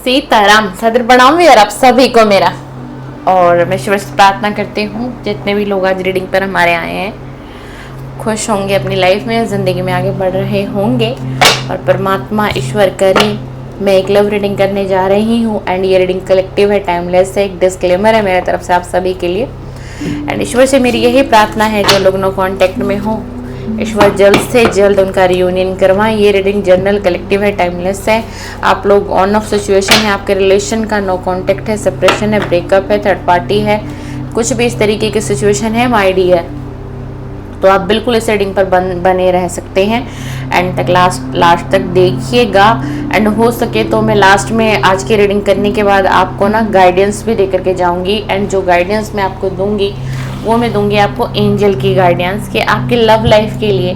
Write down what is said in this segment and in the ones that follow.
सीताराम। सदर प्रणाम यार आप सभी को मेरा। और मैं ईश्वर से प्रार्थना करती हूँ जितने भी लोग आज रीडिंग पर हमारे आए हैं खुश होंगे, अपनी लाइफ में ज़िंदगी में आगे बढ़ रहे होंगे। और परमात्मा ईश्वर करे। मैं एक लव रीडिंग करने जा रही हूँ एंड ये रीडिंग कलेक्टिव है, टाइमलेस है। एक डिस्क्लेमर है मेरे तरफ से आप सभी के लिए। एंड ईश्वर से मेरी यही प्रार्थना है जो लोग नो कांटेक्ट में हो, ईश्वर जल्द से जल्द उनका रियूनियन करवाएं। ये रीडिंग जनरल कलेक्टिव है, टाइमलेस है। आप लोग ऑन ऑफ सिचुएशन है, आपके रिलेशन का नो कांटेक्ट है, सेपरेशन है, ब्रेकअप है, थर्ड पार्टी है, कुछ भी इस तरीके की सिचुएशन है माय डियर, तो आप बिल्कुल इस रीडिंग पर बने रह सकते हैं। एंड तक लास्ट तक देखिएगा। एंड हो सके तो मैं लास्ट में आज की रीडिंग करने के बाद आपको ना गाइडेंस भी दे करके जाऊंगी। एंड जो गाइडेंस मैं आपको दूंगी वो मैं दूंगी आपको एंजल की गाइडेंस, कि आपकी लव लाइफ के लिए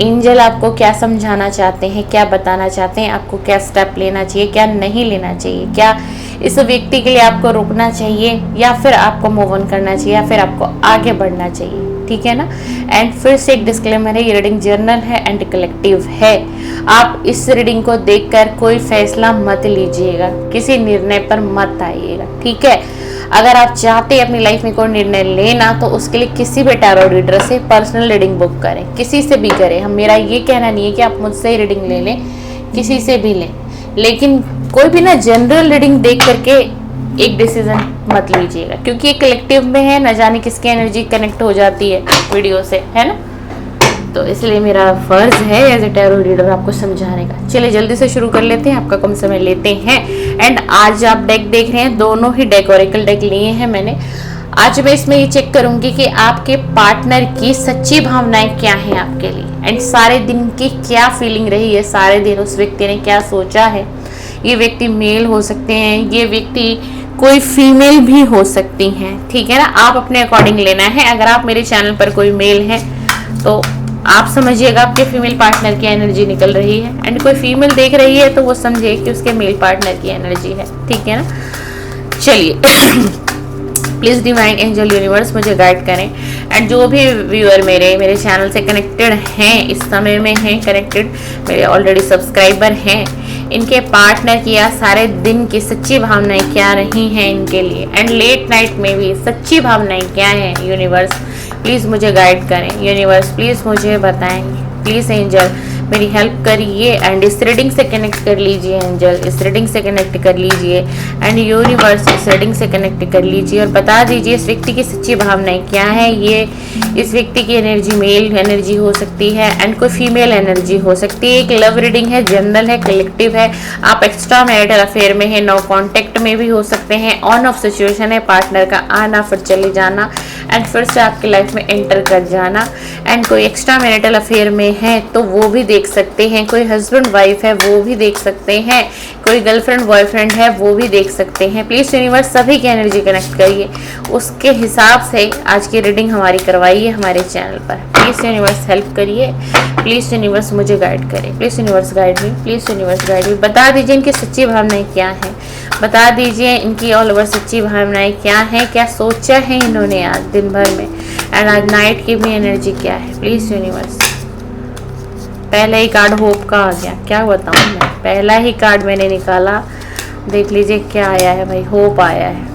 एंजल आपको क्या समझाना चाहते हैं, क्या बताना चाहते हैं, आपको क्या स्टेप लेना चाहिए, क्या नहीं लेना चाहिए, क्या इस व्यक्ति के लिए आपको रुकना चाहिए या फिर आपको मूव ऑन करना चाहिए या फिर आपको आगे बढ़ना चाहिए। ठीक है ना। एंड फिर से एक डिस्क्लेमर है, ये रीडिंग जर्नल है एंड कलेक्टिव है। आप इस रीडिंग को देखकर कोई फैसला मत लीजिएगा, किसी निर्णय पर मत आइएगा। ठीक है। अगर आप चाहते हैं अपनी लाइफ में कोई निर्णय लेना तो उसके लिए किसी भी टैरो रीडर से पर्सनल रीडिंग बुक करें, किसी से भी करें। हम मेरा ये कहना नहीं है कि आप मुझसे ही रीडिंग ले लें, किसी से भी लें, लेकिन कोई भी ना जनरल रीडिंग देख करके एक डिसीजन मत लीजिएगा, क्योंकि ये कलेक्टिव में है, न जाने किसकी एनर्जी कनेक्ट हो जाती है वीडियो से, है ना। तो इसलिए मेरा फर्ज है एज ए टैरो रीडर आपको समझाने का। चलिए जल्दी से शुरू कर लेते हैं, आपका कम समय लेते हैं। एंड आज आप डेक देख रहे हैं, दोनों ही डेक ओरेकल डेक लिए हैं मैंने। आज मैं इसमें ये चेक करूंगी कि आपके पार्टनर की सच्ची भावनाएं क्या हैं आपके लिए, एंड सारे दिन की क्या फीलिंग रही है, सारे दिन उस व्यक्ति ने क्या सोचा है। ये व्यक्ति मेल हो सकते हैं, ये व्यक्ति कोई फीमेल भी हो सकती हैं। ठीक है ना। आप अपने अकॉर्डिंग लेना है। अगर आप मेरे चैनल पर कोई मेल है तो आप समझिएगा आपके फीमेल पार्टनर की एनर्जी निकल रही है, एंड कोई फीमेल देख रही है तो वो समझे कि उसके मेल पार्टनर की एनर्जी है। ठीक है ना। चलिए प्लीज डिवाइन एंजल यूनिवर्स मुझे गाइड करें। एंड जो भी व्यूअर मेरे चैनल से कनेक्टेड हैं, इस समय में हैं कनेक्टेड, मेरे ऑलरेडी सब्सक्राइबर हैं, इनके पार्टनर की या सारे दिन की सच्ची भावनाएं क्या रही हैं इनके लिए, एंड लेट नाइट में भी सच्ची भावनाएं क्या हैं। यूनिवर्स प्लीज़ मुझे गाइड करें, यूनिवर्स प्लीज़ मुझे बताएं, प्लीज़ एंजल मेरी हेल्प करिए। एंड इस रीडिंग से कनेक्ट कर लीजिए एंजल, इस रीडिंग से कनेक्ट कर लीजिए। एंड यूनिवर्स इस रीडिंग से कनेक्ट कर लीजिए और बता दीजिए इस व्यक्ति की सच्ची भावनाएं क्या है। ये इस व्यक्ति की एनर्जी मेल एनर्जी हो सकती है एंड कोई फीमेल एनर्जी हो सकती है। एक लव रीडिंग है, जनरल है, कलेक्टिव है। आप एक्स्ट्रा मैरिटल अफेयर में है, नो कॉन्टेक्ट में भी हो सकते हैं, ऑन ऑफ सिचुएशन है, पार्टनर का आना फिर चले जाना एंड फिर से आपकी लाइफ में एंटर कर जाना। एंड कोई एक्स्ट्रा मैरिटल अफेयर में है तो वो भी देख सकते हैं, कोई हस्बैंड वाइफ है वो भी देख सकते हैं, कोई गर्लफ्रेंड बॉयफ्रेंड है वो भी देख सकते हैं। प्लीज़ यूनिवर्स सभी की एनर्जी कनेक्ट करिए, उसके हिसाब से आज की रीडिंग हमारी करवाइए हमारे चैनल पर। प्लीज़ यूनिवर्स हेल्प करिए, प्लीज़ यूनिवर्स मुझे गाइड करें, please universe guide me, please universe guide me. बता दीजिए इनकी सच्ची भावनाएं क्या हैं, बता दीजिए इनकी ऑल ओवर सच्ची भावनाएं क्या हैं, क्या सोचा है इन्होंने आज दिन भर में, एंड आज नाइट की भी एनर्जी क्या है। Please universe. पहला ही कार्ड होप का आ गया, क्या बताऊँ मैं, पहला ही कार्ड मैंने निकाला, देख लीजिए क्या आया है भाई, होप आया है।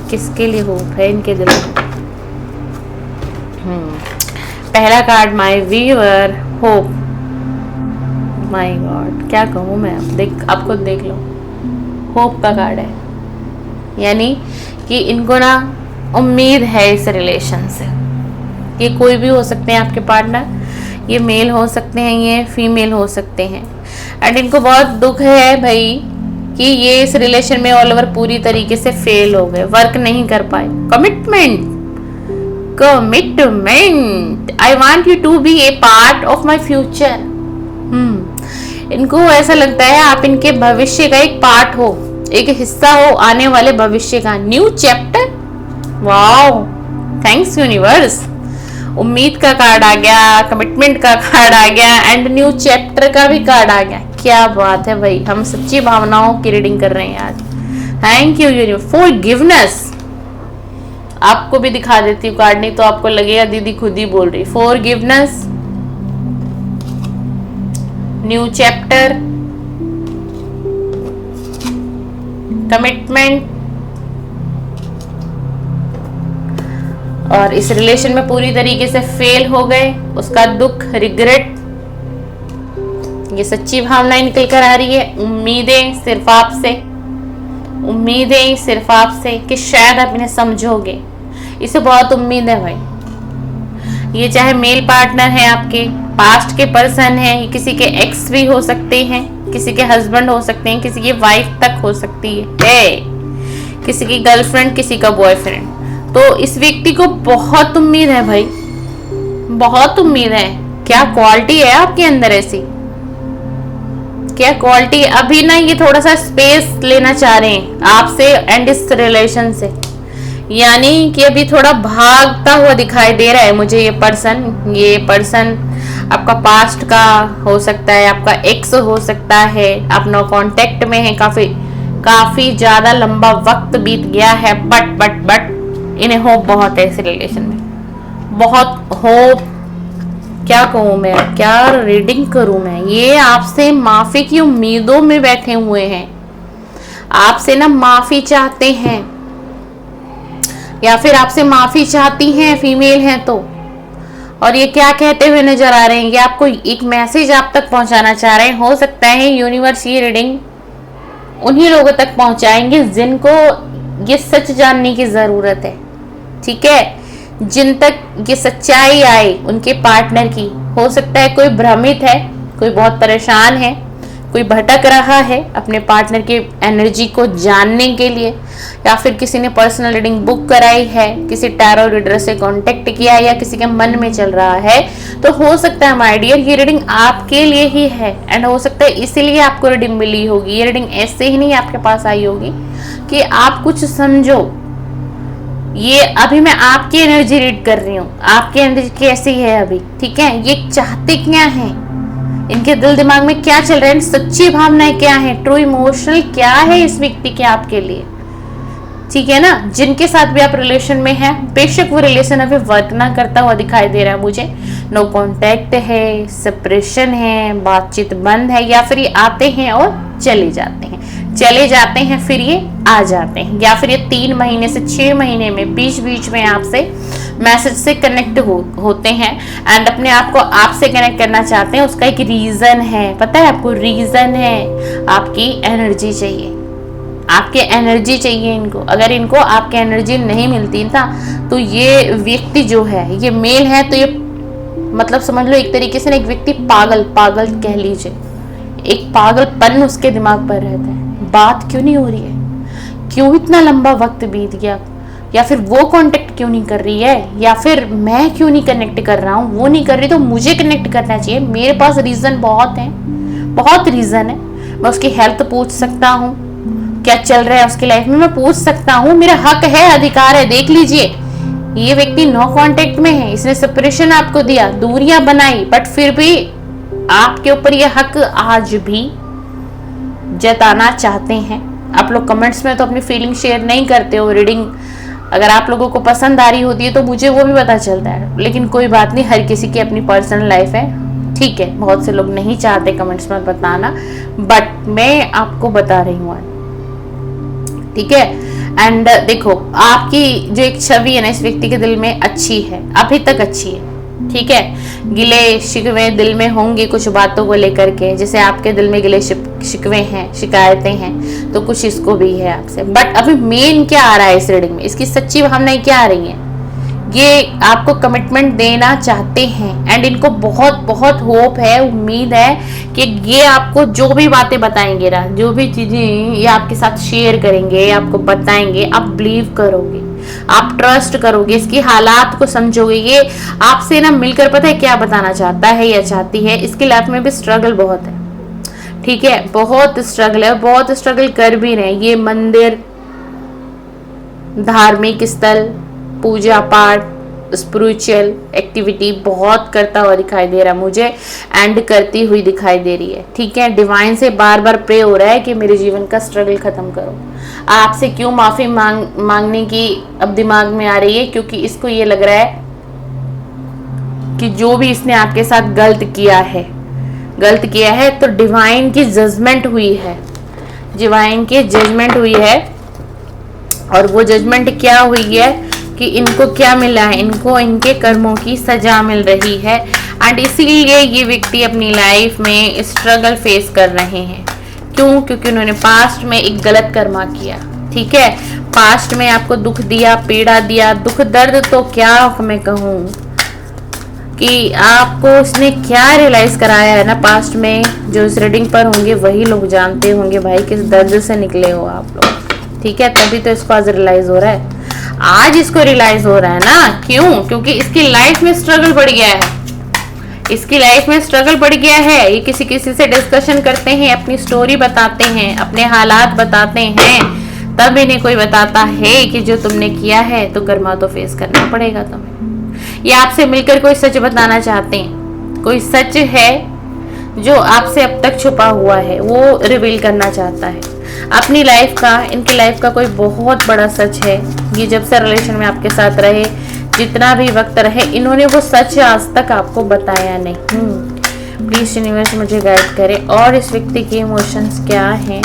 किसके लिए होप है इनके दिल में। पहला card my viewer, hope. My God क्या कहूँ मैं, आप खुद देख लो, होप का कार्ड है। यानी कि इनको ना उम्मीद है इस रिलेशन से। ये कोई भी हो सकते हैं आपके पार्टनर, ये मेल हो सकते हैं, ये फीमेल हो सकते हैं। एंड इनको बहुत दुख है भाई कि ये इस रिलेशन में ऑल ओवर पूरी तरीके से फेल हो गए, वर्क नहीं कर पाए। Commitment I want you to be a part of my future. इनको ऐसा लगता है आप इनके भविष्य का एक पार्ट हो, एक हिस्सा हो आने वाले भविष्य का। New chapter, wow thanks universe. उम्मीद का कार्ड आ गया, कमिटमेंट का कार्ड आ गया एंड न्यू चैप्टर का भी कार्ड आ गया। क्या बात है भाई, हम सच्ची भावनाओं की रीडिंग कर रहे हैं आज। Thank you universe. फॉरगिवनेस आपको भी दिखा देती हूँ कार्ड, नहीं तो आपको लगेगा दीदी खुद ही बोल रही। फॉरगिवनेस, न्यू चैप्टर, कमिटमेंट, और इस रिलेशन में पूरी तरीके से फेल हो गए, उसका दुख, रिग्रेट, ये सच्ची भावनाएं निकल कर आ रही है। उम्मीदें सिर्फ आपसे, उम्मीदें सिर्फ आपसे कि शायद आप इन्हें समझोगे, इसे बहुत उम्मीद है भाई। ये चाहे मेल पार्टनर है, आपके पास्ट के पर्सन है, किसी के एक्स भी हो सकते हैं, किसी के हस्बैंड हो सकते हैं, किसी की वाइफ तक हो सकती है, किसी की गर्लफ्रेंड, किसी का बॉयफ्रेंड। तो इस व्यक्ति को बहुत उम्मीद है भाई, बहुत उम्मीद है। क्या क्वालिटी है आपके अंदर ऐसी, क्या क्वालिटी? अभी ना ये थोड़ा सा स्पेस लेना चाह रहे हैं आपसे एंड इस रिलेशन से, यानी कि अभी थोड़ा भागता हुआ दिखाई दे रहा है मुझे ये पर्सन आपका पास्ट का हो सकता है, आपका एक्स हो सकता है, आप नो कांटेक्ट में है, काफी ज्यादा लंबा वक्त बीत गया है, बट इन्हें होप बहुत है इस रिलेशन में, बहुत होप। क्या कहूँ मैं, क्या रीडिंग करूँ मैं? ये आपसे माफी की उम्मीदों में बैठे हुए हैं, आपसे ना माफी चाहते हैं, या फिर आपसे माफी चाहती हैं, फीमेल हैं तो। और ये क्या कहते हुए नजर आ रहे हैं, ये आपको एक मैसेज आप तक पहुंचाना चाह रहे हैं। हो सकता है यूनिवर्स ये रीडिंग उन्हीं लोगों तक पहुंचाएंगे जिनको ये सच जानने की जरूरत है, ठीक है? जिन तक ये सच्चाई आए उनके पार्टनर की। हो सकता है कोई भ्रमित है, कोई बहुत परेशान है, कोई भटक रहा है अपने पार्टनर की एनर्जी को जानने के लिए, या फिर किसी ने पर्सनल रीडिंग बुक कराई है, किसी टैरो रीडर से कांटेक्ट किया है, या किसी के मन में चल रहा है। तो हो सकता है माय डियर ये रीडिंग आपके लिए ही है, एंड हो सकता है इसीलिए आपको रीडिंग मिली होगी। ये रीडिंग ऐसे ही नहीं आपके पास आई होगी कि आप कुछ समझो। ये अभी मैं आपकी एनर्जी रीड कर रही हूँ, आपकी एनर्जी कैसी है अभी, ठीक है? ये चाहते क्या हैं, इनके दिल दिमाग में क्या चल रहा है, सच्ची भावनाएं क्या है, ट्रू इमोशनल क्या है इस व्यक्ति के आपके लिए, ठीक है ना? जिनके साथ भी आप रिलेशन में हैं, बेशक वो रिलेशन अभी वर्क ना करता हुआ दिखाई दे रहा है मुझे, नो कांटेक्ट है, सेपरेशन है, बातचीत बंद है, या फिर ये आते हैं और चले जाते हैं, फिर ये आ जाते हैं, या फिर ये 3 महीने से 6 महीने में बीच में आपसे मैसेज से कनेक्ट होते हैं एंड अपने आप को आपसे कनेक्ट करना चाहते हैं। उसका एक रीजन है, पता है आपको? रीजन है आपकी एनर्जी चाहिए, आपके एनर्जी चाहिए इनको। अगर इनको आपकी एनर्जी नहीं मिलती ना, तो ये व्यक्ति जो है, ये मेल है, तो ये मतलब समझ लो एक तरीके से ना एक व्यक्ति पागल कह लीजिए, एक पागलपन उसके दिमाग पर रहता है। बात क्यों नहीं हो रही है, क्यों इतना लंबा वक्त बीत गया, या फिर वो कांटेक्ट क्यों नहीं कर रही है, या फिर मैं क्यों नहीं कनेक्ट कर रहा हूँ, वो नहीं कर रही तो मुझे कनेक्ट करना चाहिए। मेरे पास रीजन बहुत है, बहुत रीजन है। मैं उसकी हेल्थ पूछ सकता हूँ, क्या चल रहा है उसकी लाइफ में मैं पूछ सकता हूँ, मेरा हक है, अधिकार है। देख लीजिए ये व्यक्ति नो कांटेक्ट में है, इसने सेपरेशन आपको दिया, दूरियां बनाई, बट फिर भी आपके ऊपर ये हक आज भी जताना चाहते हैं। आप लोग कमेंट्स में तो अपनी फीलिंग शेयर नहीं करते हो। रीडिंग अगर आप लोगों को पसंद आ रही होती है तो मुझे वो भी पता चलता है, लेकिन कोई बात नहीं, हर किसी की अपनी पर्सनल लाइफ है, ठीक है? बहुत से लोग नहीं चाहते कमेंट्स में बताना, बट मैं आपको बता रही हूँ, ठीक है? एंड देखो आपकी जो एक छवि है ना इस व्यक्ति के दिल में अच्छी है, अभी तक अच्छी है, ठीक है? गिले शिकवे दिल में होंगे कुछ बातों को लेकर के, जैसे आपके दिल में गिले शिकवे हैं, शिकायतें हैं, तो कुछ इसको भी है आपसे। बट अभी मेन क्या आ रहा है इस रीडिंग में, इसकी सच्ची भावनाएं क्या आ रही हैं? ये आपको कमिटमेंट देना चाहते हैं एंड इनको बहुत होप है, उम्मीद है कि ये आपको जो भी बातें बताएंगे ना, जो भी चीजें ये आपके साथ शेयर करेंगे, आपको बताएंगे, आप बिलीव करोगे, आप ट्रस्ट करोगे, इसकी हालात को समझोगे। ये आपसे ना मिलकर पता है क्या बताना चाहता है या चाहती है, इसकी लाइफ में भी स्ट्रगल बहुत है, ठीक है? बहुत स्ट्रगल है, बहुत स्ट्रगल कर भी रहे हैं। ये मंदिर, धार्मिक स्थल, पूजा पाठ, स्पिरिचुअल एक्टिविटी बहुत करता हुआ दिखाई दे रहा है मुझे, एंड करती हुई दिखाई दे रही है, ठीक है? डिवाइन से बार बार प्रे हो रहा है कि मेरे जीवन का स्ट्रगल खत्म करो। आपसे क्यों माफी मांगने की अब दिमाग में आ रही है? क्योंकि इसको ये लग रहा है कि जो भी इसने आपके साथ गलत किया है तो डिवाइन की जजमेंट हुई है, डिवाइन की जजमेंट हुई है, और वो जजमेंट क्या हुई है कि इनको क्या मिला है, इनको इनके कर्मों की सजा मिल रही है। एंड इसीलिए ये व्यक्ति अपनी लाइफ में स्ट्रगल फेस कर रहे हैं। क्यों? क्योंकि उन्होंने पास्ट में एक गलत कर्मा किया। ठीक है, पास्ट में आपको दुख दिया, पीड़ा दिया, दुख दर्द तो क्या मैं कहूँ कि आपको उसने क्या रियलाइज कराया है ना पास्ट में, जो इस रीडिंग पर होंगे वही लोग जानते होंगे भाई किस दर्द से निकले हो आप लोग। ठीक है, तभी तो इसको आज रियलाइज हो रहा है, आज इसको रियलाइज हो रहा है ना। क्यों? क्योंकि इसकी लाइफ में स्ट्रगल बढ़ गया है, इसकी लाइफ में स्ट्रगल बढ़ गया है। ये किसी किसी से डिस्कशन करते हैं, अपनी स्टोरी बताते हैं, अपने हालात बताते हैं, तब इन्हें कोई बताता है कि जो तुमने किया है तो कर्मा तो फेस करना पड़ेगा तुम्हें। ये आपसे मिलकर कोई सच बताना चाहते हैं, कोई सच है जो आपसे अब तक छुपा हुआ है वो रिवील करना चाहता है अपनी लाइफ का। इनकी लाइफ का कोई बहुत बड़ा सच है। ये जब से रिलेशन में आपके साथ रहे, जितना भी वक्त रहे, इन्होंने वो सच आज तक आपको बताया नहीं। प्लीज यूनिवर्स मुझे गाइड करे। और इस व्यक्ति के इमोशंस क्या हैं,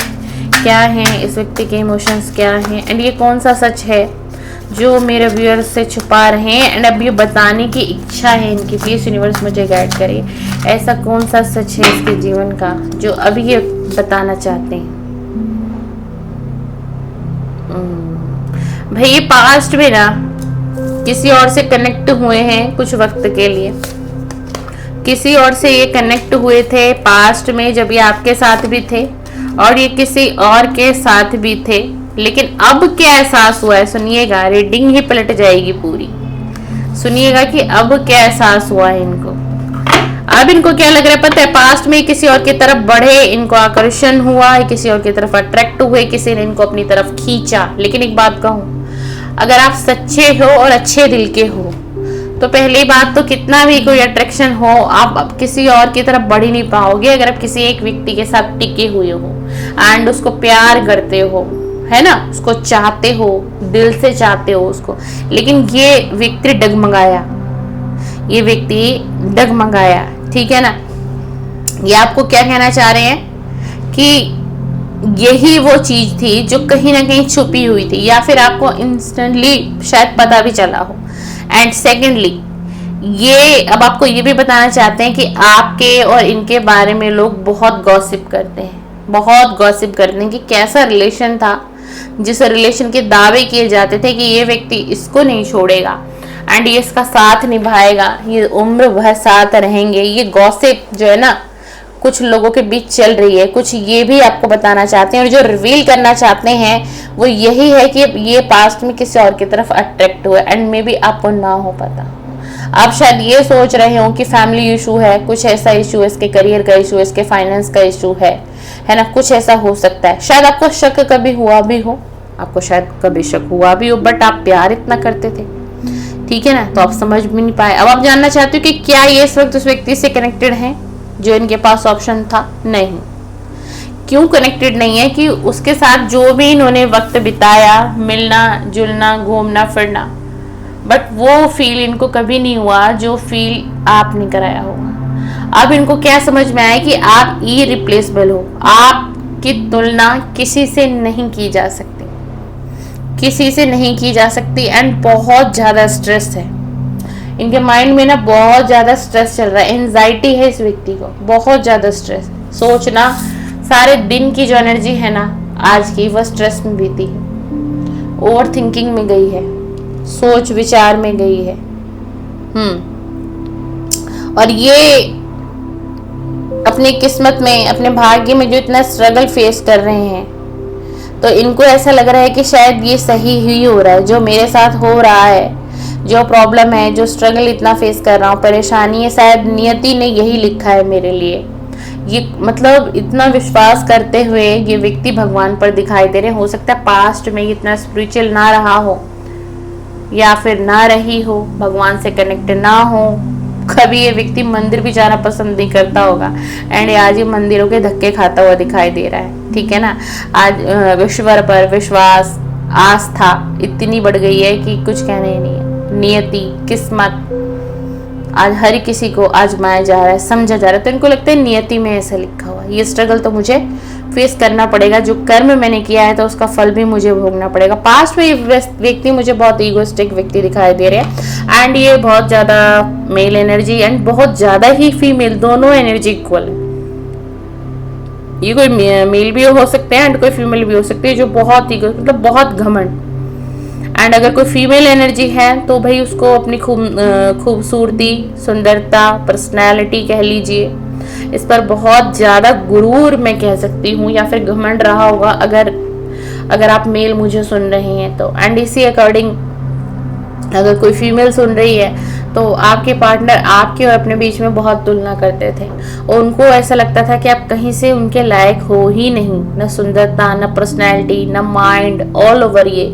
क्या हैं इस व्यक्ति के इमोशंस क्या हैं, एंड ये कौन सा सच है जो मेरे व्यूअर्स से छुपा रहे हैं एंड अब ये बताने की इच्छा है इनकी। प्लीज यूनिवर्स मुझे गाइड करे, ऐसा कौन सा सच है इसके जीवन का जो अभी ये बताना चाहते हैं। भाई ये पास्ट में ना किसी और से कनेक्ट हुए हैं कुछ वक्त के लिए, किसी और से ये कनेक्ट हुए थे पास्ट में जब ये आपके साथ भी थे, और ये किसी और के साथ भी थे। लेकिन अब क्या एहसास हुआ है, सुनिएगा, रीडिंग ही पलट जाएगी पूरी। सुनिएगा कि अब क्या एहसास हुआ है इनको। अब इनको क्या लग रहा है पता है, पास्ट में किसी और की तरफ बढ़े, इनको आकर्षण हुआ, किसी और की तरफ अट्रैक्ट हुए, किसी ने इनको अपनी तरफ खींचा। लेकिन एक बात कहूं, अगर आप सच्चे हो और अच्छे दिल के हो तो पहली बात तो कितना भी कोई अट्रैक्शन हो, आप किसी और की तरफ बढ़ ही नहीं पाओगे अगर आप किसी एक व्यक्ति के साथ टिके हुए हो एंड उसको प्यार करते हो, है ना, उसको चाहते हो, दिल से चाहते हो उसको। लेकिन ये व्यक्ति डगमगाया, ये व्यक्ति डगमगाया। ठीक है ना, ये आपको क्या कहना चाह रहे हैं कि यही वो चीज थी जो कहीं ना कहीं छुपी हुई थी, या फिर आपको इंस्टेंटली शायद पता भी चला हो। एंड सेकेंडली ये अब आपको ये भी बताना चाहते हैं कि आपके और इनके बारे में लोग बहुत गॉसिप करते हैं, बहुत गॉसिप करते हैं कि कैसा रिलेशन था, जिस रिलेशन के दावे किए जाते थे कि ये व्यक्ति इसको नहीं छोड़ेगा एंड ये इसका साथ निभाएगा, ये उम्र भर साथ रहेंगे। ये गॉसिप जो है ना कुछ लोगों के बीच चल रही है, कुछ ये भी आपको बताना चाहते हैं, और जो रिवील करना चाहते हैं वो यही है कि ये पास्ट में किसी और की तरफ अट्रैक्ट हुआ एंड मे बी आपको ना हो पता। आप शायद ये सोच रहे हो कि फैमिली इशू है, कुछ ऐसा इशू है, इसके करियर का इशू है, इसके फाइनेंस का इशू है ना, कुछ ऐसा हो सकता है। शायद आपको शक कभी हुआ भी हो, आपको शायद कभी शक हुआ भी हो, बट आप प्यार इतना करते थे, ठीक है ना, तो आप समझ भी नहीं पाए। अब आप जानना चाहते हो कि क्या ये इस वक्त उस व्यक्ति से कनेक्टेड है जो इनके पास ऑप्शन था? नहीं। क्यों कनेक्टेड नहीं है? कि उसके साथ जो भी इन्होंने वक्त बिताया, मिलना जुलना, घूमना फिरना, बट वो फील इनको कभी नहीं हुआ जो फील आपने कराया होगा। अब इनको क्या समझ में आया कि आप इरिप्लेसेबल हो, आपकी तुलना किसी से नहीं की जा सकती, किसी से नहीं की जा सकती। एंड बहुत ज्यादा स्ट्रेस है इनके माइंड में ना, बहुत ज्यादा स्ट्रेस चल रहा है, एंजाइटी है इस व्यक्ति को, बहुत ज्यादा स्ट्रेस। सोचना, सारे दिन की जो एनर्जी है ना आज की, वह स्ट्रेस में बीती है, ओवर थिंकिंग में गई है, सोच विचार में गई है। और ये अपनी किस्मत में, अपने भाग्य में जो इतना स्ट्रगल फेस कर रहे हैं, तो इनको ऐसा लग रहा है कि शायद ये सही ही हो रहा है जो मेरे साथ हो रहा है, जो प्रॉब्लम है, जो स्ट्रगल इतना फेस कर रहा हूँ, परेशानी है, शायद नियति ने यही लिखा है मेरे लिए। ये मतलब इतना विश्वास करते हुए ये व्यक्ति भगवान पर दिखाई दे रहे। हो सकता है पास्ट में इतना स्पिरिचुअल ना रहा हो, या फिर ना रही हो, भगवान से कनेक्ट ना हो, कभी ये व्यक्ति मंदिर भी जाना पसंद नहीं करता होगा एंड आज ये मंदिरों के धक्के खाता हुआ दिखाई दे रहा है। ठीक है ना, आज ईश्वर पर विश्वास, आस्था इतनी बढ़ गई है कि कुछ कहने ही नहीं है। नियति, किस्मत, आज हर किसी को आजमाया जा रहा है, समझा जा रहा है, तो इनको लगता है नियति में ऐसा लिखा हुआ है, ये स्ट्रगल तो मुझे फेस करना पड़ेगा, जो कर्म मैंने किया है तो उसका फल भी मुझे भोगना पड़ेगा। पास्ट में ये व्यक्ति मुझे बहुत ईगोइस्टिक व्यक्ति दिखाई दे रहे हैं, एंड ये बहुत ज्यादा मेल एनर्जी एंड बहुत ज्यादा ही फीमेल, दोनों एनर्जी इक्वल है। ये कोई मेल भी हो सकते हैं एंड कोई फीमेल भी हो सकती है जो बहुत ईगो, मतलब बहुत घमंड। एंड अगर कोई फीमेल एनर्जी है तो भाई उसको अपनी खूबसूरती, सुंदरता, पर्सनैलिटी कह लीजिए, इस पर बहुत ज्यादा गुरूर मैं कह सकती हूँ, या फिर घमंड रहा होगा अगर आप मेल मुझे सुन रहे हैं तो। एंड इसी अकॉर्डिंग अगर कोई फीमेल सुन रही है तो आपके पार्टनर आपके और अपने बीच में बहुत तुलना करते थे, और उनको ऐसा लगता था कि आप कहीं से उनके लायक हो ही नहीं, न सुंदरता, न पर्सनैलिटी, न माइंड, ऑल ओवर ये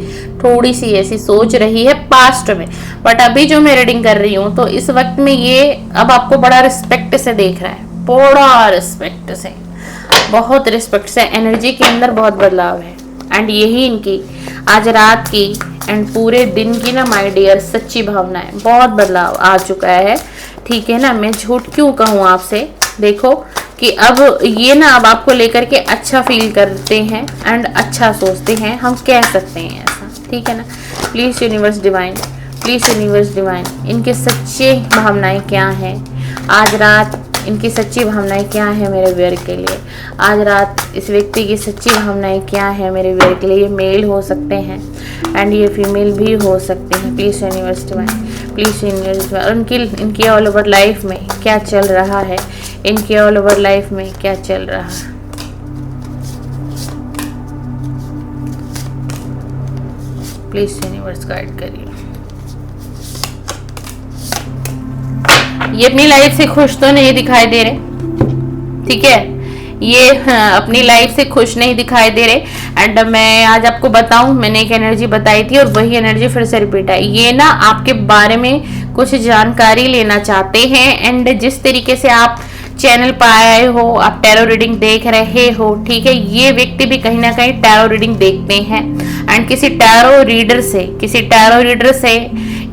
थोड़ी सी ऐसी सोच रही है पास्ट में। बट अभी जो मैं रीडिंग कर रही हूँ तो इस वक्त में ये अब आपको बड़ा रिस्पेक्ट से देख रहा है, बड़ा रिस्पेक्ट से, बहुत रिस्पेक्ट से, एनर्जी के अंदर बहुत बदलाव है। एंड यही इनकी आज रात की एंड पूरे दिन की ना माय डियर सच्ची भावना है, बहुत बदलाव आ चुका है, ठीक है ना। मैं झूठ क्यों कहूँ आपसे, देखो कि अब ये ना अब आपको लेकर के अच्छा फील करते हैं एंड अच्छा सोचते हैं, हम कह सकते हैं ऐसा, ठीक है ना। Please universe divine, please universe divine, इनके सच्चे भावनाएं क्या हैं आज रात, इनकी सच्ची भावनाएं क्या है मेरे व्यूअर के लिए आज रात, इस व्यक्ति की सच्ची भावनाएं क्या है मेरे व्यूअर के लिए। ये मेल हो सकते हैं एंड ये फीमेल भी हो सकते हैं। Please universe divine, please universe divine, इनकी ऑल ओवर लाइफ में क्या चल रहा है, इनके ऑल ओवर लाइफ में क्या चल रहा है। प्लीज यूनिवर्स गाइड करिए। ये अपनी लाइफ से खुश तो नहीं दिखाई दे रहे, ठीक है, ये अपनी लाइफ से खुश नहीं दिखाई दे रहे। एंड मैं आज आपको बताऊं, मैंने एक एनर्जी बताई थी और वही एनर्जी फिर से रिपीट है। ये ना आपके बारे में कुछ जानकारी लेना चाहते हैं, एंड जिस तरीके से आप चैनल पर आए हो, आप टैरो रीडिंग देख रहे हो, ठीक है, ये व्यक्ति भी कहीं ना कहीं टैरो रीडिंग देखते हैं एंड किसी टैरो रीडर से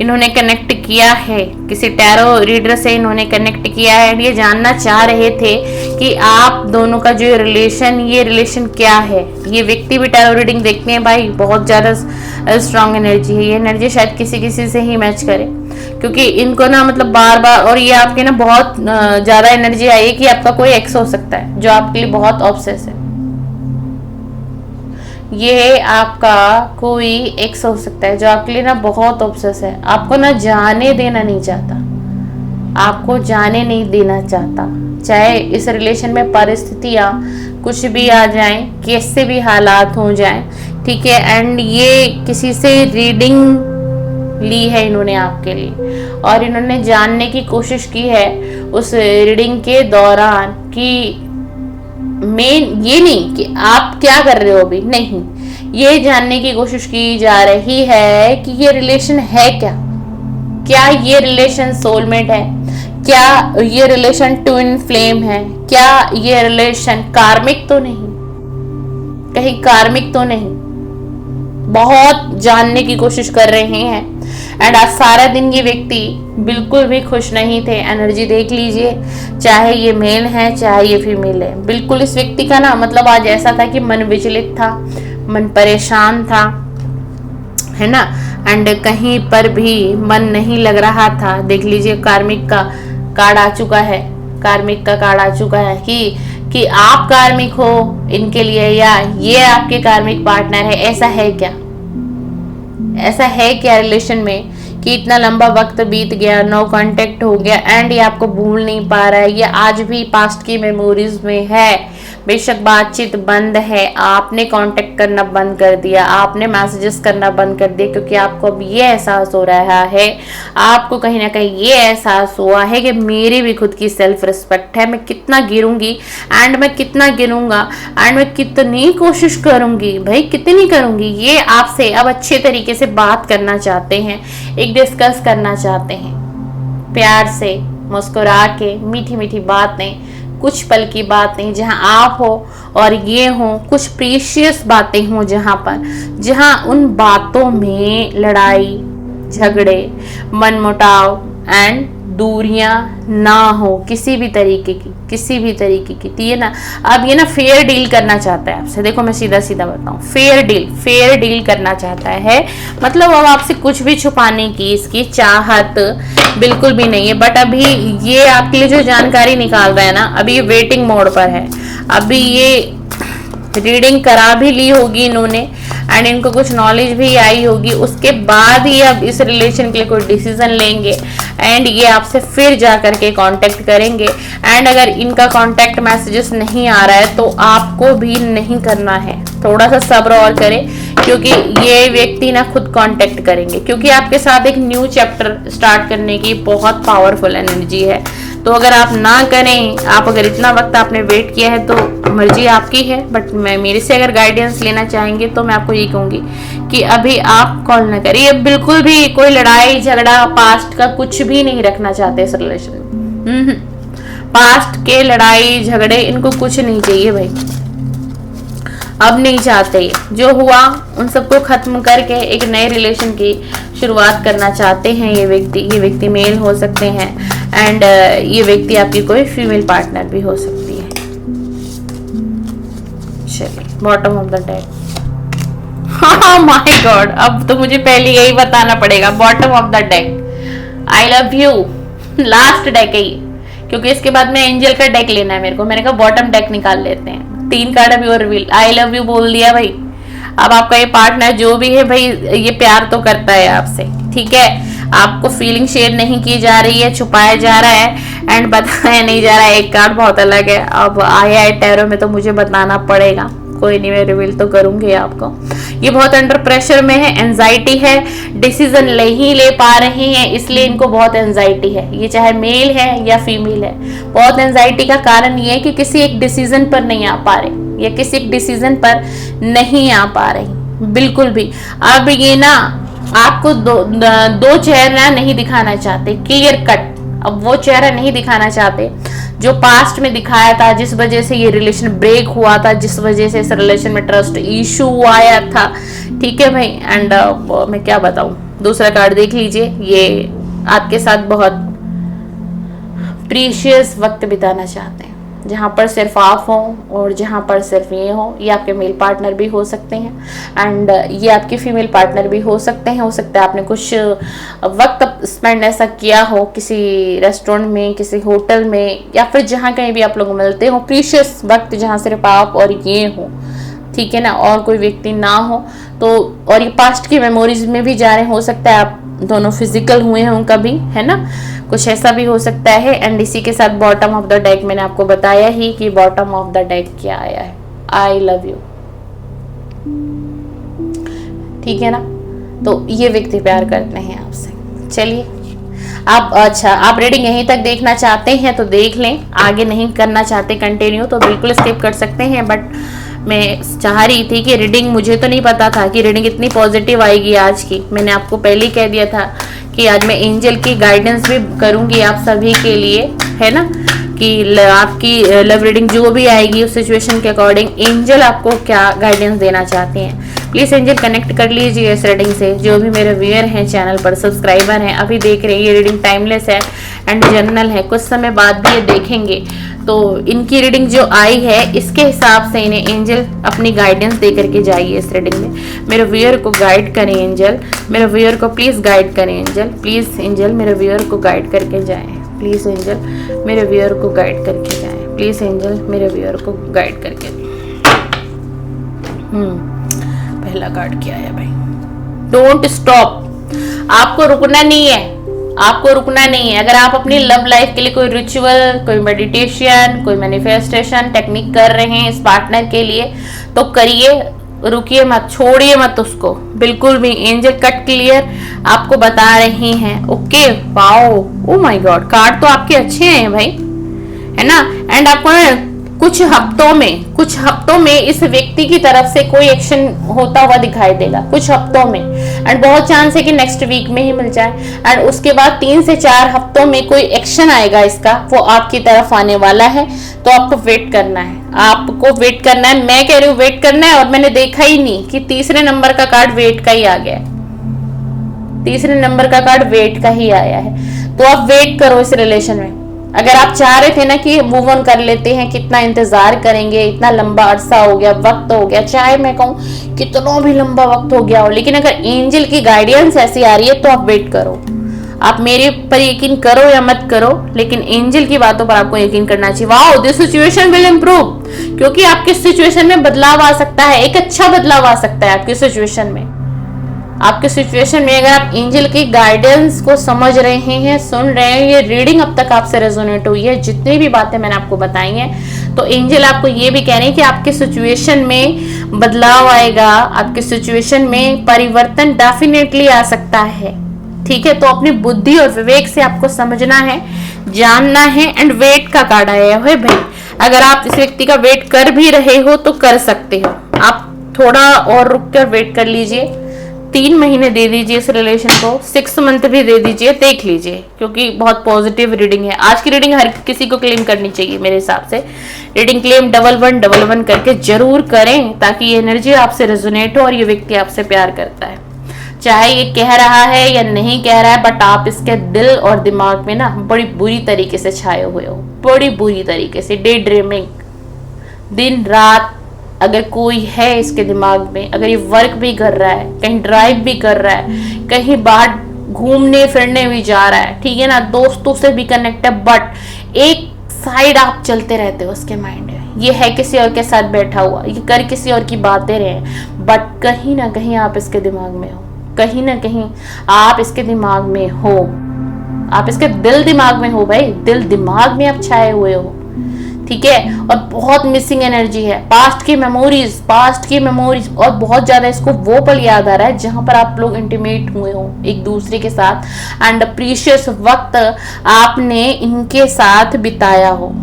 इन्होंने कनेक्ट किया है, किसी टैरो रीडर से इन्होंने कनेक्ट किया है एंड ये जानना चाह रहे थे कि आप दोनों का जो रिलेशन क्या है। ये व्यक्ति भी टैरो रीडिंग देखते हैं भाई, बहुत ज़्यादा स्ट्रांग एनर्जी है, ये एनर्जी शायद किसी से ही मैच करे, क्योंकि इनको ना मतलब बार बार, और ये आपके ना बहुत ज़्यादा एनर्जी आई है कि आपका कोई एक्स हो सकता है जो आपके लिए बहुत ऑब्सेस है। ये आपका कोई एक्स हो सकता है जो आपके लिए ना बहुत ऑब्सेस है, आपको ना जाने देना नहीं चाहता, आपको जाने नहीं देना चाहता, चाहे इस रिलेशन में परिस्थितियां कुछ भी आ जाएं, कैसे भी हालात हो जाएं, ठीक है। एंड ये किसी से रीडिंग ली है इन्होंने आपके लिए, और इन्होंने जानने की कोशिश की है उस रीडिंग के दौरान कि मेन ये नहीं कि आप क्या कर रहे हो अभी, नहीं, ये जानने की कोशिश की जा रही है कि ये रिलेशन है क्या ये रिलेशन सोलमेट है, क्या ये रिलेशन ट्विन फ्लेम है, क्या ये रिलेशन कार्मिक तो नहीं, कहीं कार्मिक तो नहीं, बहुत जानने की कोशिश कर रहे हैं। एंड आज सारा दिन ये व्यक्ति बिल्कुल भी खुश नहीं थे, एनर्जी देख लीजिए, चाहे ये मेल है चाहे ये फीमेल है, बिल्कुल इस व्यक्ति का ना मतलब आज ऐसा था कि मन विचलित था, मन परेशान था, है ना। एंड कहीं पर भी मन नहीं लग रहा था। देख लीजिए कार्मिक का कार्ड आ चुका है, कार्मिक का कार्ड आ चुका है कि आप कार्मिक हो इनके लिए या ये आपके कार्मिक पार्टनर है। ऐसा है क्या रिलेशन में कि इतना लंबा वक्त बीत गया, नो कांटेक्ट हो गया एंड ये आपको भूल नहीं पा रहा है, ये आज भी पास्ट की मेमोरीज में है। बेशक बातचीत बंद है, आपने कांटेक्ट करना बंद कर दिया, आपने मैसेजेस करना बंद कर दिया, क्योंकि आपको अब ये एहसास हो रहा है, आपको कहीं ना कहीं ये एहसास हुआ है कि मेरी भी खुद की सेल्फ रिस्पेक्ट है, मैं कितना गिरूंगी एंड मैं कितना गिरूंगा एंड मैं कितनी कोशिश करूंगी, भाई कितनी करूंगी। ये आपसे अब अच्छे तरीके से बात करना चाहते हैं, एक डिस्कस करना चाहते हैं, प्यार से मुस्कुरा के मीठी मीठी बातें, कुछ पल की बातें जहां आप हो और ये हो, कुछ प्रीशियस बातें हो जहां उन बातों में लड़ाई झगड़े मनमुटाव एंड दूरियां ना हो किसी भी तरीके की। तो ये ना, अब ये ना फेयर डील करना चाहता है आपसे। देखो मैं सीधा सीधा बताऊं, फेयर डील करना चाहता है। मतलब अब आपसे कुछ भी छुपाने की इसकी चाहत बिल्कुल भी नहीं है। बट अभी ये आपके लिए जो जानकारी निकाल रहा है ना, अभी ये वेटिंग मोड पर है। अभी ये रीडिंग करा भी ली होगी इन्होंने, एंड इनको कुछ नॉलेज भी आई होगी। उसके बाद ही अब इस रिलेशन के लिए कोई डिसीजन लेंगे, एंड ये आपसे फिर जा करके कांटेक्ट करेंगे। एंड अगर इनका कांटेक्ट मैसेजेस नहीं आ रहा है तो आपको भी नहीं करना है, थोड़ा सा सब्र और करें, क्योंकि ये व्यक्ति ना खुद कांटेक्ट करेंगे, क्योंकि आपके साथ एक न्यू चैप्टर स्टार्ट करने की बहुत पावरफुल एनर्जी है। तो अगर आप ना करें, आप अगर इतना वक्त आपने वेट किया है तो मर्जी आपकी है। बट मैं मेरे से अगर गाइडेंस लेना चाहेंगे तो मैं आपको ये कहूंगी कि अभी आप कॉल ना करिए। बिल्कुल भी कोई लड़ाई झगड़ा पास्ट का कुछ भी नहीं रखना चाहते इस रिलेशन में। पास्ट के लड़ाई झगड़े इनको कुछ नहीं चाहिए भाई, अब नहीं चाहते। जो हुआ उन सबको खत्म करके एक नए रिलेशन की शुरुआत करना चाहते हैं ये व्यक्ति मेल हो सकते हैं, एंड ये व्यक्ति आपकी कोई फीमेल पार्टनर भी हो सकती है। चलिए, bottom of the deck. My God, अब तो मुझे पहले यही बताना पड़ेगा। Bottom of the deck, I love you, last deck है ये, क्योंकि इसके बाद में एंजल का डेक लेना है मेरे को। मैंने कहा बॉटम डेक निकाल लेते हैं। 3 कार्ड अभी और रिवील। आई लव यू बोल दिया भाई। अब आपका ये पार्टनर जो भी है भाई, ये प्यार तो करता है आपसे, ठीक है। आपको फीलिंग शेयर नहीं की जा रही है, छुपाया जा रहा है, एंड बताया नहीं जा रहा है। एक कार्ड बहुत अलग है। अब आया है टैरो में तो मुझे बताना पड़ेगा। कोई नहीं, मैं रिवील तो करूंगी आपको। ये बहुत अंडर प्रेशर में है, एंजाइटी है, डिसीजन नहीं ले पा रहे हैं, इसलिए इनको बहुत एंजाइटी है। ये चाहे मेल है या फीमेल है, बहुत एंजाइटी का कारण ये है कि किसी एक डिसीजन पर नहीं आ पा रहे, या किसी एक डिसीजन पर नहीं आ पा रही बिल्कुल भी। अब ये ना आपको दो चेहरा नहीं दिखाना चाहते, क्लियर कट। अब वो चेहरा नहीं दिखाना चाहते जो पास्ट में दिखाया था, जिस वजह से ये रिलेशन ब्रेक हुआ था, जिस वजह से इस रिलेशन में ट्रस्ट इशू आया था, ठीक है भाई। एंड मैं क्या बताऊं, दूसरा कार्ड देख लीजिए। ये आपके साथ बहुत प्रीशियस वक्त बिताना चाहते हैं, जहां पर सिर्फ आप हो और जहां पर सिर्फ ये हो। ये आपके मेल पार्टनर भी हो सकते हैं, एंड ये आपके फीमेल पार्टनर भी हो सकते हैं। हो सकता है आपने कुछ वक्त स्पेंड ऐसा किया हो किसी रेस्टोरेंट में, किसी होटल में, या फिर जहां कहीं भी आप लोग मिलते हो, प्रीशियस वक्त जहां सिर्फ आप और ये हो, ठीक है ना, और कोई व्यक्ति ना हो। तो और ये पास्ट की मेमोरीज में भी जा रहे, हो सकता है आप दोनों फिजिकल हुए हों कभी, है ना, कुछ ऐसा भी हो सकता है। एंड इसी के साथ बॉटम ऑफ द डेक मैंने आपको बताया ही कि बॉटम ऑफ द डेक क्या आया है, आई लव यू, ठीक है ना। तो ये व्यक्ति प्यार करते हैं आपसे। चलिए, आप अच्छा, आप रीडिंग यहीं तक देखना चाहते हैं तो देख लें, आगे नहीं करना चाहते कंटिन्यू तो बिल्कुल स्किप कर सकते हैं। बट मैं चाह रही थी कि रीडिंग, मुझे तो नहीं पता था कि रीडिंग इतनी पॉजिटिव आएगी आज की। मैंने आपको पहले ही कह दिया था कि आज मैं एंजल की गाइडेंस भी करूंगी आप सभी के लिए, है ना, कि आपकी लव रीडिंग जो भी आएगी उस सिचुएशन के अकॉर्डिंग एंजल आपको क्या गाइडेंस देना चाहते हैं। प्लीज एंजल कनेक्ट कर लीजिए इस रीडिंग से। जो भी मेरे व्यूअर हैं, चैनल पर सब्सक्राइबर हैं, अभी देख रहे हैं, ये रीडिंग टाइमलेस है एंड जनरल है, कुछ समय बाद भी ये देखेंगे। तो इनकी रीडिंग जो आई है इसके हिसाब से इन्हें एंजल अपनी गाइडेंस दे करके जाइए इस रीडिंग में। मेरे व्यूअर को गाइड करें एंजल, मेरे व्यूअर को प्लीज गाइड करें एंजल, प्लीज एंजल मेरे व्यूअर को गाइड करके जाएं, प्लीज एंजल मेरे व्यूअर को गाइड करके जाएं, प्लीज एंजल मेरे व्यूअर को गाइड करके। पहला कार्ड क्या है भाई, डोंट स्टॉप, आपको रुकना नहीं है, आपको रुकना नहीं है। अगर आप अपनी लव लाइफ के लिए कोई रिचुअल, कोई मेडिटेशन, कोई मैनिफेस्टेशन टेक्निक कर रहे हैं इस पार्टनर के लिए तो करिए, रुकिए मत, छोड़िए मत उसको बिल्कुल भी। एंजल कट क्लियर आपको बता रही हैं। Okay, wow, oh my God, card तो आपके अच्छे हैं भाई, है ना। एंड आपको कुछ हफ्तों में इस व्यक्ति की तरफ से कोई एक्शन होता हुआ दिखाई देगा, कुछ हफ्तों में। एंड बहुत चांस है कि नेक्स्ट वीक में ही मिल जाए। एंड उसके बाद 3 से 4 हफ्तों में कोई एक्शन आएगा इसका, वो आपकी तरफ आने वाला है। तो आपको वेट करना है, आपको वेट करना है। मैं कह रही हूँ वेट करना है। और मैंने देखा ही नहीं कि तीसरे नंबर का कार्ड वेट का ही आ गया है, तीसरे नंबर का कार्ड वेट का ही आया है। तो आप वेट करो इस रिलेशन में। अगर आप चाह रहे थे ना कि मूव ऑन कर लेते हैं, कितना इंतजार करेंगे, इतना लंबा अरसा हो गया, वक्त हो गया, चाहे मैं कहूँ कितना भी लंबा वक्त हो गया हो, लेकिन अगर एंजल की गाइडेंस ऐसी आ रही है तो आप वेट करो। आप मेरे पर यकीन करो या मत करो, लेकिन एंजल की बातों पर आपको यकीन करना चाहिए। Wow, this situation will improve, क्योंकि आपकी सिचुएशन में बदलाव आ सकता है, एक अच्छा बदलाव आ सकता है आपकी सिचुएशन में। आपके सिचुएशन में अगर आप एंजल की गाइडेंस को समझ रहे हैं, सुन रहे हैं, ये रीडिंग अब तक आपसे रेजोनेट हुई है, जितनी भी बातें मैंने आपको बताई हैं, तो एंजल आपको ये भी कह रहे हैं कि आपके सिचुएशन में बदलाव आएगा, आपके सिचुएशन में परिवर्तन डेफिनेटली आ सकता है। ठीक है, तो अपनी बुद्धि और विवेक से आपको समझना है, जानना है, एंड वेट का कार्ड आया है भाई। अगर आप इस व्यक्ति का वेट कर भी रहे हो तो कर सकते हो, आप थोड़ा और रुक कर वेट कर लीजिए, 3 महीने दे दीजिए इस रिलेशन को, 6 मंथ भी दे दीजिए, देख लीजिए, क्योंकि बहुत पॉजिटिव रीडिंग है। आज की रीडिंग हर किसी को क्लेम करनी चाहिए मेरे हिसाब से। रीडिंग क्लेम 1111 करके जरूर करें, ताकि ये एनर्जी आपसे रेजोनेट हो और ये व्यक्ति आपसे प्यार करता है, चाहे ये कह रहा है या नहीं कह रहा है, बट आप इसके दिल और दिमाग में ना बड़ी बुरी तरीके से छाए हुए हो, बड़ी बुरी तरीके से। डे ड्रीमिंग, दिन रात अगर कोई है इसके दिमाग में, अगर ये वर्क भी कर रहा है, कहीं ड्राइव भी कर रहा है, कहीं बाहर घूमने फिरने भी जा रहा है, ठीक है ना, दोस्तों से भी कनेक्ट है, बट एक साइड आप चलते रहते हो उसके माइंड में, ये है किसी और के साथ बैठा हुआ, ये कर किसी और की बातें रहे, बट कहीं ना कहीं आप इसके दिमाग में हो, कहीं ना कहीं आप इसके दिमाग में हो, आप इसके दिल दिमाग में हो भाई, दिल दिमाग में आप छाए हुए हो। ठीक है, और बहुत मिसिंग एनर्जी है, पास्ट की मेमोरीज, और बहुत ज्यादा इसको वो पल याद आ रहा है जहां पर आप लोग इंटीमेट हुए हो एक दूसरे के साथ, एंड प्रीशियस वक्त आपने इनके साथ बिताया हो।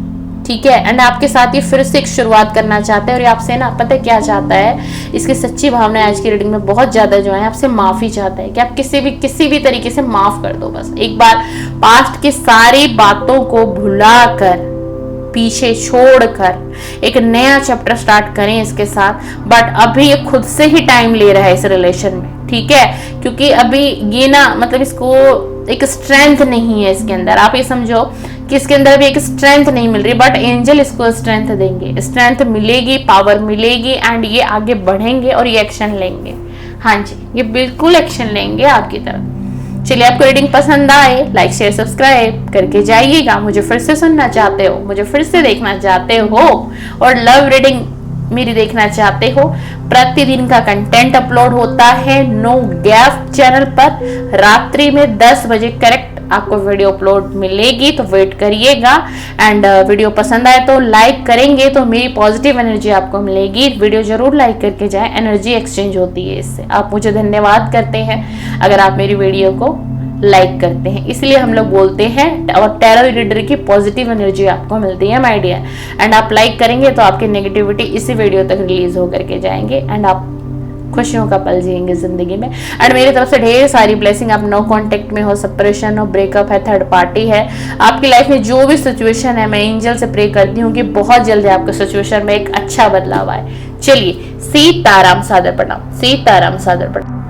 ठीक है, एंड आपके साथ ये फिर से एक शुरुआत करना चाहता है, और ये आपसे ना पता है क्या चाहता है, इसकी सच्ची भावना आज की रीडिंग में बहुत ज्यादा जो है, आपसे माफी चाहता है कि आप किसी भी तरीके से माफ कर दो। बस एक बार पास्ट की सारी बातों को भुलाकर, पीछे छोड़कर एक नया चैप्टर स्टार्ट करें इसके साथ। बट अभी ये खुद से ही टाइम ले रहा है इस रिलेशन में, ठीक है, क्योंकि अभी ये ना मतलब इसको एक स्ट्रेंथ नहीं है इसके अंदर। आप ये समझो कि इसके अंदर भी एक स्ट्रेंथ नहीं मिल रही, बट एंजल इसको स्ट्रेंथ देंगे, स्ट्रेंथ मिलेगी, पावर मिलेगी, एंड ये आगे बढ़ेंगे और ये एक्शन लेंगे। हाँ जी, ये बिल्कुल एक्शन लेंगे आपकी तरफ। चलिए, आपको रीडिंग पसंद आए, लाइक शेयर सब्सक्राइब करके जाइएगा। मुझे फिर से सुनना चाहते हो, मुझे फिर से देखना चाहते हो, और लव रीडिंग मेरी देखना चाहते हो, प्रतिदिन का कंटेंट अपलोड होता है नो गैप चैनल पर, रात्रि में 10 बजे करेक्ट आपको वीडियो अपलोड मिलेगी, तो वेट करिएगा। एंड वीडियो पसंद आए तो लाइक करेंगे तो मेरी पॉजिटिव एनर्जी आपको मिलेगी। वीडियो जरूर लाइक करके जाए, एनर्जी एक्सचेंज होती है इससे। आप मुझे धन्यवाद करते हैं अगर आप मेरी वीडियो को लाइक करते हैं, इसलिए हम लोग बोलते हैं, और टैरो रीडर की पॉजिटिव एनर्जी आपको मिलती है माय डियर। एंड आप लाइक करेंगे तो आपकी नेगेटिविटी इसी वीडियो तक रिलीज होकर के जाएंगे, एंड आप खुशियों का पल जिएंगे जिंदगी में। एंड मेरी तरफ से ढेर सारी ब्लेसिंग। आप नो कांटेक्ट में हो, सेपरेशन हो, ब्रेकअप है, थर्ड पार्टी है, आपकी लाइफ में जो भी सिचुएशन है, मैं एंजल से प्रे करती हूँ कि बहुत जल्दी आपके सिचुएशन में एक अच्छा बदलाव आए। चलिए, सीताराम सादर प्रणाम, सीताराम सादर प्रणाम।